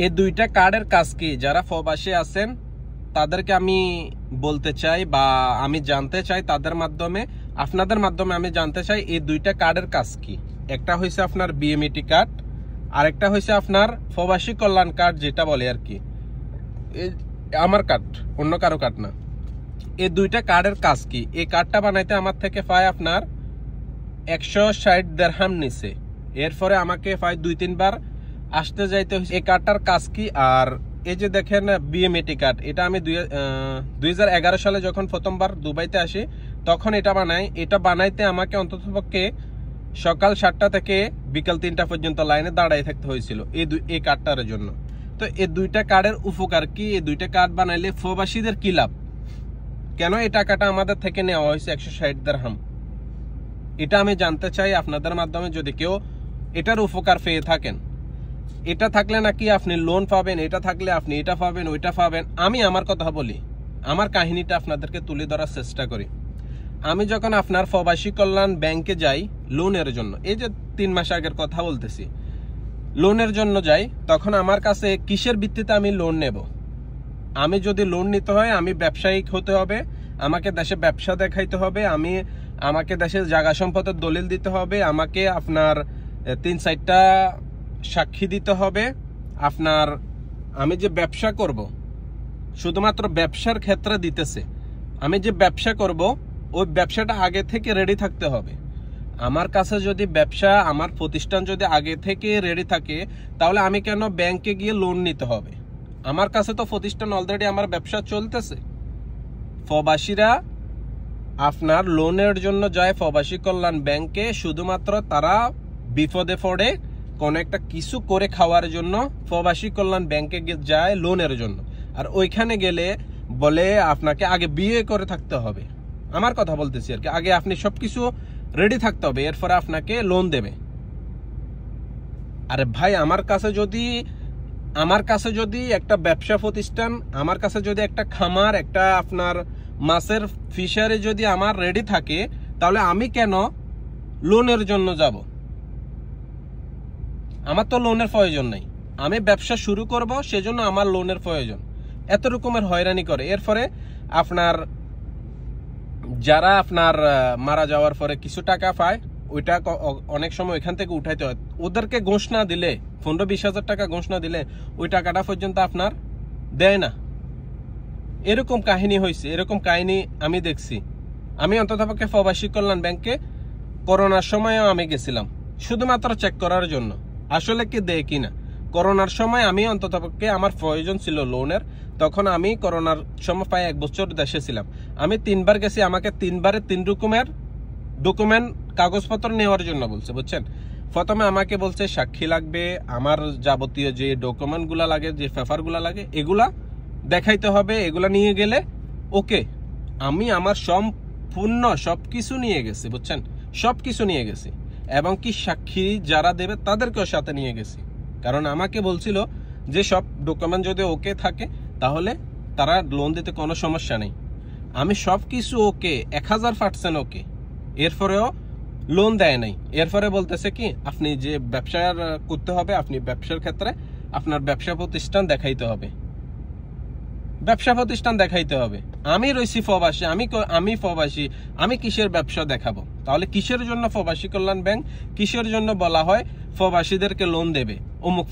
এই দুইটা কার্ডের কাজ কি? যারা প্রবাসী আছেন তাদেরকে আমি বলতে চাই বা আমি জানতে চাই, তাদের মাধ্যমে আপনাদের মাধ্যমে আমি জানতে চাই এই দুইটা কার্ডের কাজ কি। একটা হয়েছে আপনার বিএমইটি কার্ড, আর একটা হয়েছে আপনার প্রবাসী কল্যাণ কার্ড, যেটা বলে আর কি আমার কার্ড, অন্য কারো কার্ড না। এই দুইটা কার্ডের কাজ কি? এই কার্ডটা বানাইতে আমার থেকে পায় আপনার 160 দিরহাম নিছে। এরপরে আমাকে প্রায় 2-3 বার আসতে যাইতে হয়েছে। এই কার্ডটার কাজ কি? আর এই যে দেখেন বিএমইটি কার্ড, এটা আমি 2011 সালে যখন প্রথমবার দুবাইতে আসি তখন এটা বানাই। এটা বানাইতে আমাকে অন্ততপক্ষে সকাল 7টা থেকে বিকাল 3টা পর্যন্ত লাইনে দাঁড়াই থাকতে হয়েছিল এই কার্ডটার জন্য। তো এই দুইটা কার্ডের উপকার কি? এই দুইটা কার্ড বানাইলে প্রবাসীদের কি লাভ? কেন এই টাকাটা আমাদের থেকে নেওয়া হয়েছে 160 দিরহাম? এটা আমি জানতে চাই আপনাদের মাধ্যমে। যদি কেউ এটার উপকার পেয়ে থাকেন, এটা থাকলে নাকি আপনি লোন পাবেন, এটা থাকলে আপনি এটা পাবেন, ওইটা পাবেন। আমি আমার কথা বলি, আমার কাহিনীটা আপনাদেরকে তুলে ধরার চেষ্টা করি। আমি যখন আপনার প্রবাসী কল্যাণ ব্যাংকে যাই লোনের জন্য, এই যে 3 মাস আগের কথা বলতেছি, লোনের জন্য যাই, তখন আমার কাছে কিসের ভিত্তিতে আমি লোন নেব? আমি যদি লোন নিতে হয়, আমি ব্যবসায়িক হতে হবে, আমাকে দেশে ব্যবসা দেখাইতে হবে, আমাকে দেশের জায়গা সম্পদের দলিল দিতে হবে, আমাকে আপনার 3-4টা সাক্ষী দিতে হবে। আপনার আমি যে ব্যবসা করব, শুধুমাত্র ব্যবসার ক্ষেত্রে দিতেছে, আমি যে ব্যবসা করব ওই ব্যবসাটা আগে থেকে রেডি থাকতে হবে। আমার কাছে যদি ব্যবসা, আমার প্রতিষ্ঠান যদি আগে থেকে রেডি থাকে, তাহলে আমি কেন ব্যাংকে গিয়ে লোন নিতে হবে? আমার কাছে তো প্রতিষ্ঠান অলরেডি, আমার ব্যবসা চলতেছে। প্রবাসীরা আপনার লোনের জন্য যায় প্রবাসী কল্যাণ ব্যাংকে, শুধুমাত্র তারা বিপদে পড়ে কোন একটা কিছু করে খাওয়ার জন্য প্রবাসী কল্যাণ ব্যাংকে যায় লোনের জন্য। আর ওইখানে গেলে বলে আপনাকে আগে বিয়ে করে থাকতে হবে, আমার কথা বলতেছি আর কি, আগে আপনি সবকিছু রেডি থাকতে হবে, এরপরে আপনাকে লোন দেবে। আরে ভাই, আমার কাছে যদি একটা ব্যবসা প্রতিষ্ঠান, আমার কাছে যদি একটা খামার, একটা আপনার মাছের ফিশারি যদি আমার রেডি থাকে, তাহলে আমি কেন লোনের জন্য যাব? আমার তো লোনের প্রয়োজন নাই, আমি ব্যবসা শুরু করব, সেজন্য আমার লোনের প্রয়োজন। এত রকমের হয়রানি করে। এরপরে আপনার যারা আপনার মারা যাওয়ার পরে কিছু টাকা পায়, ওইটা অনেক সময় ওইখান থেকে উঠাইতে হয়। ওদেরকে ঘুষ না দিলে, 15-20 হাজার টাকা ঘুষ না দিলে ওই টাকাটা পর্যন্ত আপনার দেয় না। এরকম কাহিনী হয়েছে, এরকম কাহিনী আমি দেখছি। আমি অন্ততপক্ষে প্রবাসী কল্যাণ ব্যাংকে করোনার সময়ও আমি গেছিলাম শুধুমাত্র চেক করার জন্য, আসলে কি দেয় কিনা। করোনার সময় আমি অন্ততপক্ষে, আমার প্রয়োজন ছিল লোনের, তখন আমি করোনার সময় প্রায় 1 বছর দেশে ছিলাম। আমি 3 বার গেছি, আমাকে 3 বারে 3 রকমের ডকুমেন্ট, কাগজপত্র নেওয়ার জন্য বলছে, বুঝছেন। প্রথমে আমাকে বলছে সাক্ষী লাগবে, আমার যাবতীয় যে ডকুমেন্টগুলা লাগে, যে পেপারগুলা লাগে, এগুলা দেখাইতে হবে। এগুলা নিয়ে গেলে ওকে, আমি আমার সম্পূর্ণ সবকিছু নিয়ে গেছি, বুঝছেন, সবকিছু নিয়ে গেছি। এবং কি সাক্ষী যারা দেবে তাদেরকেও সাথে নিয়ে গেছি, কারণ আমাকে বলছিল যে সব ডকুমেন্ট যদি ওকে থাকে তাহলে তারা লোন দিতে কোনো সমস্যা নেই। আমি সবকিছু ওকে, 1000% ওকে, এরপরেও লোন দেয় নাই। এরপরে বলতেছে কি, আপনি যে ব্যবসা করতে হবে, আপনি ব্যবসার ক্ষেত্রে আপনার ব্যবসা প্রতিষ্ঠান দেখাইতে হবে, ব্যবসা প্রতিষ্ঠান দেখাইতে হবে। আমি রয়েছি প্রবাসী, আমি প্রবাসী, আমি কিসের ব্যবসা দেখাবো? তাহলে কিসের জন্য প্রবাসী কল্যাণ ব্যাংক, কিসের জন্য বলা হয় প্রবাসীদেরকে লোন দেবে অমুক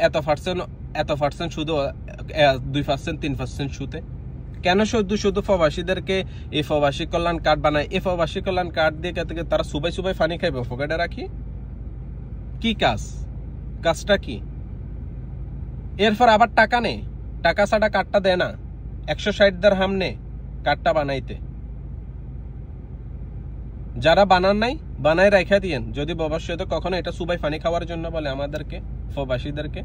এত পার্সেন্ট শুধু 2%, 3% সুদে? কেন শুধু প্রবাসীদেরকে এই প্রবাসী কল্যাণ কার্ড বানায়? এই প্রবাসী কল্যাণ কার্ড দিয়ে তারা সুবাই পানি খাইবে পকেটে রাখি? কি কাজটা কি? এরপর আবার টাকা নেই, টাকা ছাড়া কার্ডটা দেয় না। 160 দিরহাম নে কার্ডটা বানাইতে। যারা বানান নাই, বানায় রাখা দিয়েন। যদি ভবিষ্যতে কখনো এটা সুবাই পানি খাওয়ার জন্য বলে আমাদেরকে, প্রবাসীদেরকে,